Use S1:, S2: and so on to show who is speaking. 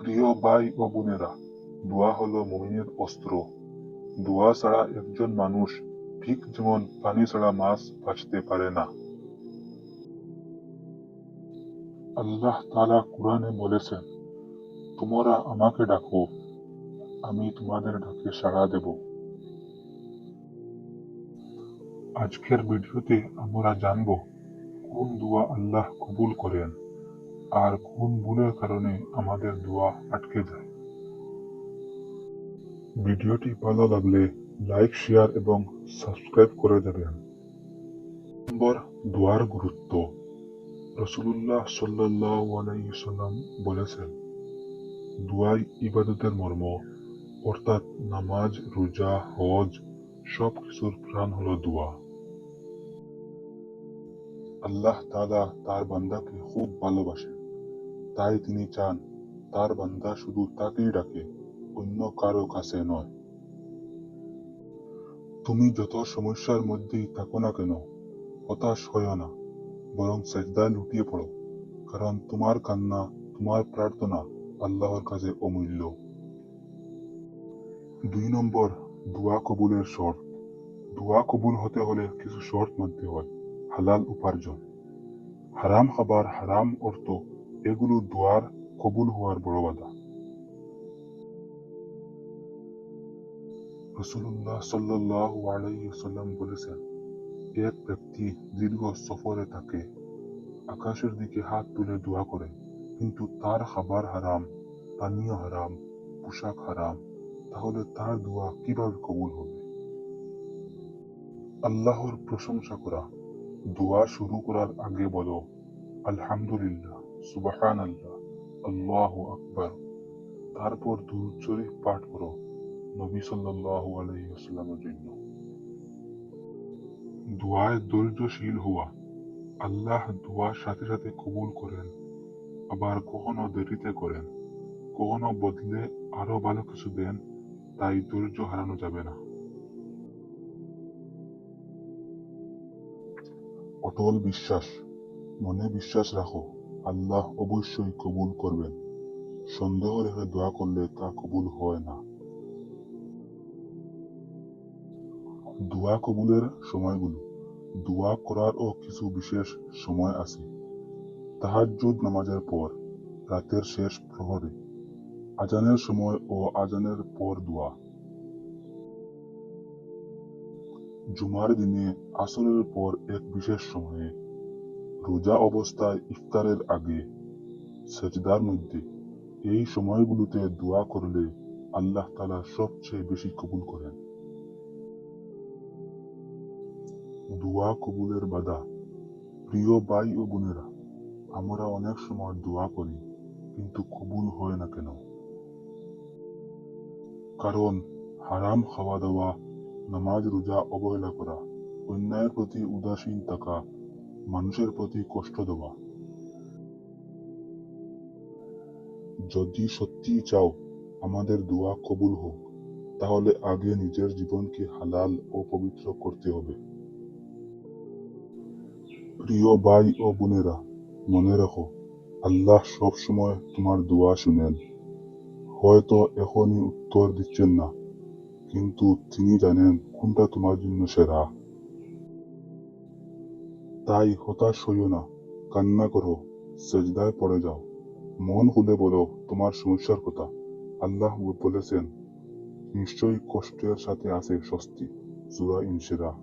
S1: প্রিয় ভাই ও বোনেরা, দোয়া হলো মুমিনের অস্ত্র। দোয়া ছাড়া একজন মানুষ ঠিক যেমন পানি ছাড়া মাছ বাঁচতে পারে না। আল্লাহ তাআলা কুরআনে বলেছেন, তোমরা আমাকে ডাকো, আমি তোমাদের ডাকে সাড়া দেব। আজকের ভিডিওতে আমরা জানব কোন দোয়া আল্লাহ কবুল করেন আর কোন ভুলের কারণে আমাদের দোয়া আটকে যায়। ভিডিওটি ভালো লাগলে লাইক, শেয়ার এবং সাবস্ক্রাইব করে দেবেন। নম্বর, দোয়ার গুরুত্ব। রাসূলুল্লাহ সাল্লাল্লাহু আলাইহি ওয়াসাল্লাম বলেছেন, দোয়াই ইবাদতের মর্ম, অর্থাৎ নামাজ, রোজা, হজ সবকিছুর প্রাণ হলো দোয়া। আল্লাহ তাআলা তার বান্দাকে খুব ভালোবাসেন, তাই তিনি চান তার বান্দা শুধু তাকেই ডাকে, অন্য কারো কাছে নয়। তুমি যত সমস্যার মধ্যেই থাকো না কেন, হতাশ হয়ো না, বরং সেজদায় লুটিয়ে পড়ো, কারণ তোমার কান্না, তোমার প্রার্থনা আল্লাহর কাছে অমূল্য। 2 নম্বর, দোয়া কবুলের শর্ত। দোয়া কবুল হতে হলে কিছু শর্ত মানতে হয়। হালাল উপার্জন, হারাম খাবার, হারাম অর্থ, এগুলো দোয়ার কবুল হওয়ার বড় বাধা। রাসূলুল্লাহ সাল্লাল্লাহু আলাইহি ওয়াসাল্লাম বলেছেন, এক ব্যক্তি দীর্ঘ সফরে থাকে, আকাশের দিকে হাত তুলে দোয়া করে, কিন্তু তার খাবার হারাম, পানীয় হারাম, পোশাক হারাম, তাহলে তার দোয়া কিভাবে কবুল হবে? আল্লাহর প্রশংসা করা। দোয়া শুরু করার আগে বলো, আলহামদুলিল্লাহ, সুবহানাল্লাহ, আল্লাহু আকবার। তারপর দুরূদ শরীফ পাঠ করো নবী সাল্লাল্লাহু আলাইহি ওয়াসাল্লামের জন্য। দোয়ায় ধৈর্যশীল হওয়া। আল্লাহ দোয়ার সাথে সাথে কবুল করেন, আবার কখনো দেরিতে করেন, কখনো বদলে আরো ভালো কিছু দেন, তাই ধৈর্য হারানো যাবে না। অটল বিশ্বাস। মনে বিশ্বাস রাখো, আল্লাহ অবশ্যই কবুল করবেন। সন্দেহ রেখে দোয়া করলে তা কবুল হয় না। দোয়া কবুলের সময়গুলো। দোয়া করারও কিছু বিশেষ সময় আছে। তাহাজ্জুদ নামাজের পর, রাতের শেষ প্রহরে, আজানের সময় ও আজানের পর দোয়া। জুমার দিনে আসরের পর এক বিশেষ সময়ে, রোজা অবস্থায় ইফতারের আগে, সেজদার মধ্যে। এই সময়গুলোতে দোয়া করলে আল্লাহ তাআলা সবচেয়ে বেশি কবুল করেন। দোয়া কবুলের বাধা। প্রিয় ভাই ও বোনেরা, আমরা অনেক সময় দোয়া করি কিন্তু কবুল হয় না কেন? কারণ হারাম খাওয়া দাওয়া, নামাজ রোজা অবহেলা করা, অন্যায়ের প্রতি উদাসীন থাকা, মানুষের প্রতি কষ্ট দেওয়া। যদি সত্যি চাও আমাদের দোয়া কবুল হোক, তাহলে আগে নিজের জীবনকে হালাল ও পবিত্র করতে হবে। প্রিয় ভাই ও বোনেরা, মনে রাখো, আল্লাহ সব সময় তোমার দোয়া শুনেন। হয়তো এখনই উত্তর দিচ্ছেন না, কিন্তু তিনি জানেন কোনটা তোমার জন্য সেরা। তাই হতাশ হইও না, কান্না করো, সেজদায় পড়ে যাও, মন খুলে বলো তোমার সমস্যার কথা। আল্লাহ বলেছেন, নিশ্চয়ই কষ্টের সাথে আছে স্বস্তি। সূরা ইনশিরাহ।